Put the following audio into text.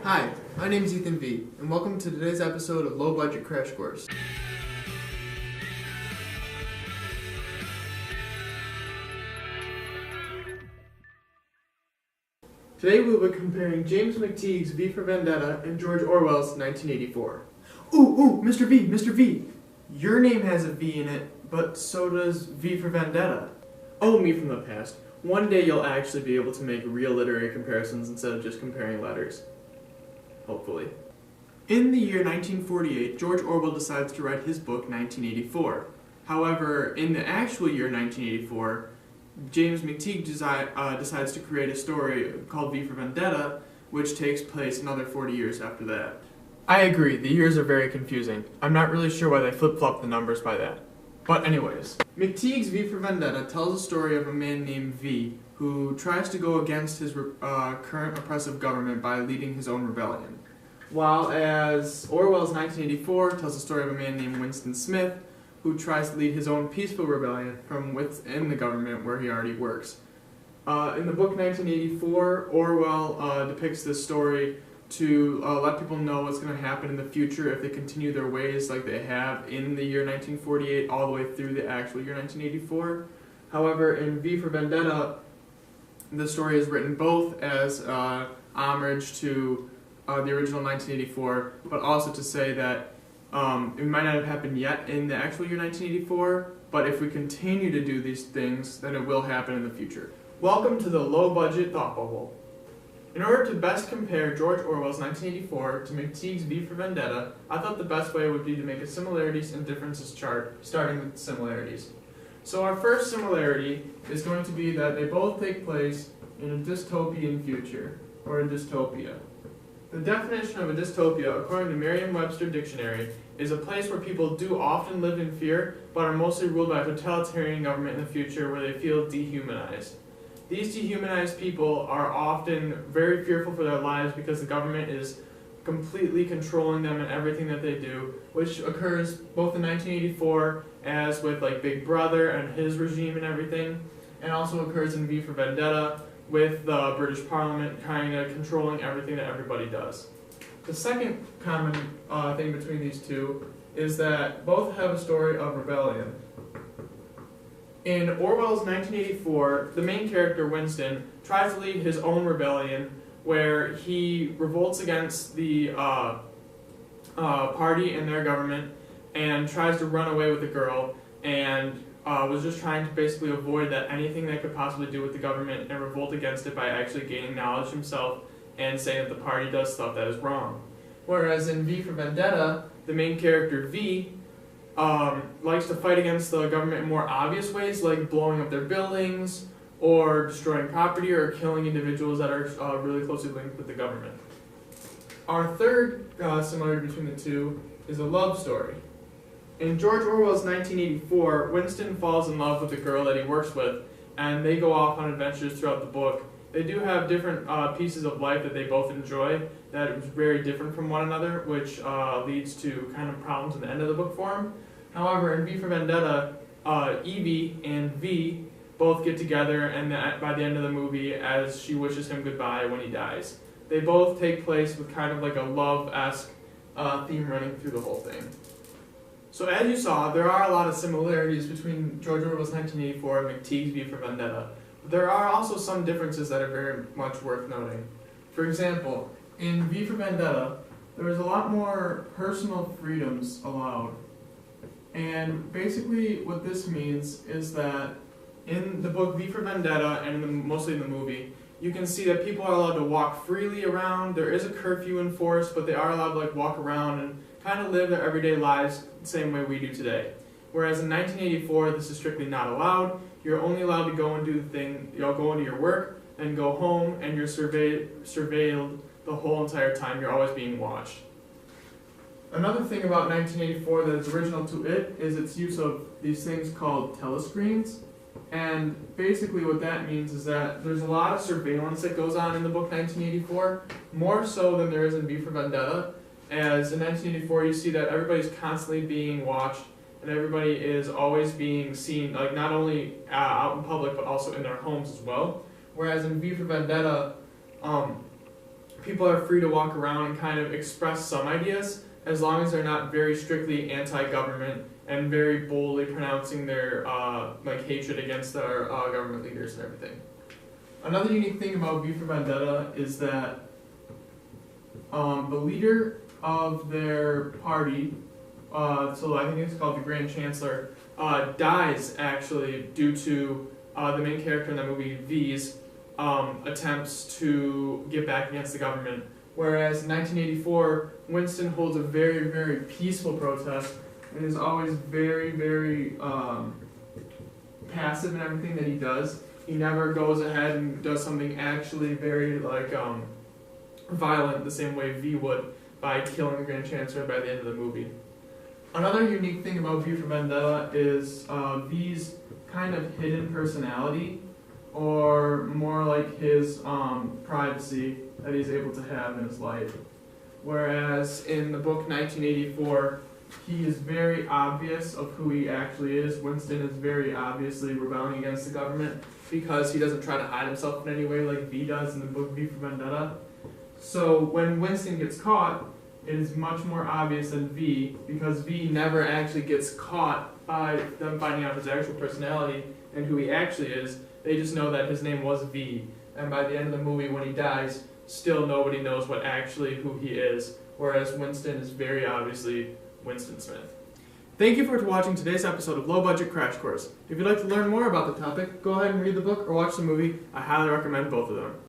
Hi, my name is Ethan V, and welcome to today's episode of Low Budget Crash Course. Today we will be comparing James McTeigue's V for Vendetta and George Orwell's 1984. Ooh, Mr. V, your name has a V in it, but so does V for Vendetta. Oh, me from the past. One day you'll actually be able to make real literary comparisons instead of just comparing letters. Hopefully. In the year 1948, George Orwell decides to write his book 1984. However, in the actual year 1984, James McTeigue decides to create a story called V for Vendetta, which takes place another 40 years after that. I agree, the years are very confusing. I'm not really sure why they flip-flop the numbers by that. But anyways, McTeigue's V for Vendetta tells a story of a man named V who tries to go against his current oppressive government by leading his own rebellion. While as Orwell's 1984 tells the story of a man named Winston Smith who tries to lead his own peaceful rebellion from within the government where he already works. In the book 1984, Orwell depicts this story to let people know what's going to happen in the future if they continue their ways like they have in the year 1948 all the way through the actual year 1984. However, in V for Vendetta, the story is written both as homage to the original 1984, but also to say that it might not have happened yet in the actual year 1984, but if we continue to do these things, then it will happen in the future. Welcome to the low-budget thought bubble. In order to best compare George Orwell's 1984 to McTeigue's V for Vendetta, I thought the best way would be to make a similarities and differences chart, starting with similarities. So our first similarity is going to be that they both take place in a dystopian future, or a dystopia. The definition of a dystopia, according to Merriam-Webster Dictionary, is a place where people do often live in fear, but are mostly ruled by a totalitarian government in the future where they feel dehumanized. These dehumanized people are often very fearful for their lives because the government is completely controlling them in everything that they do, which occurs both in 1984 as with like Big Brother and his regime and everything, and also occurs in V for Vendetta with the British Parliament kind of controlling everything that everybody does. The second common thing between these two is that both have a story of rebellion. In Orwell's 1984, the main character, Winston, tries to lead his own rebellion where he revolts against the party and their government and tries to run away with a girl and was just trying to basically avoid that anything that could possibly do with the government and revolt against it by actually gaining knowledge himself and saying that the party does stuff that is wrong. Whereas in V for Vendetta, the main character, V, likes to fight against the government in more obvious ways, like blowing up their buildings, or destroying property, or killing individuals that are really closely linked with the government. Our third similarity between the two is a love story. In George Orwell's 1984, Winston falls in love with a girl that he works with, and they go off on adventures throughout the book. They do have different pieces of life that they both enjoy that is very different from one another, which leads to kind of problems at the end of the book for him. However, in V for Vendetta, Evie and V both get together, and by the end of the movie, as she wishes him goodbye when he dies. They both take place with kind of like a love-esque theme running through the whole thing. So as you saw, there are a lot of similarities between George Orwell's 1984 and McTeigue's V for Vendetta. There are also some differences that are very much worth noting. For example, in V for Vendetta, there is a lot more personal freedoms allowed. And basically what this means is that in the book V for Vendetta, and mostly in the movie, you can see that people are allowed to walk freely around. There is a curfew enforced, but they are allowed to walk around and kind of live their everyday lives the same way we do today. Whereas in 1984, this is strictly not allowed. You're only allowed to go and do the thing, go into your work, and go home, and you're surveilled the whole entire time. You're always being watched. Another thing about 1984 that is original to it is its use of these things called telescreens. And basically what that means is that there's a lot of surveillance that goes on in the book 1984, more so than there is in V for Vendetta. As in 1984, you see that everybody's constantly being watched, and everybody is always being seen, like not only out in public, but also in their homes as well. Whereas in V for Vendetta, people are free to walk around and kind of express some ideas as long as they're not very strictly anti-government and very boldly pronouncing their hatred against our government leaders and everything. Another unique thing about V for Vendetta is that the leader of their party, so I think it's called the Grand Chancellor, dies actually due to the main character in that movie, V's, attempts to get back against the government. Whereas in 1984, Winston holds a very, very peaceful protest and is always very, very passive in everything that he does. He never goes ahead and does something actually very violent the same way V would by killing the Grand Chancellor by the end of the movie. Another unique thing about V for Vendetta is V's kind of hidden personality, or more like his privacy that he's able to have in his life. Whereas in the book 1984, he is very obvious of who he actually is. Winston is very obviously rebelling against the government because he doesn't try to hide himself in any way like V does in the book V for Vendetta. So when Winston gets caught, it is much more obvious than V, because V never actually gets caught by them finding out his actual personality and who he actually is. They just know that his name was V, and by the end of the movie when he dies, still nobody knows who he is, whereas Winston is very obviously Winston Smith. Thank you for watching today's episode of Low Budget Crash Course. If you'd like to learn more about the topic, go ahead and read the book or watch the movie. I highly recommend both of them.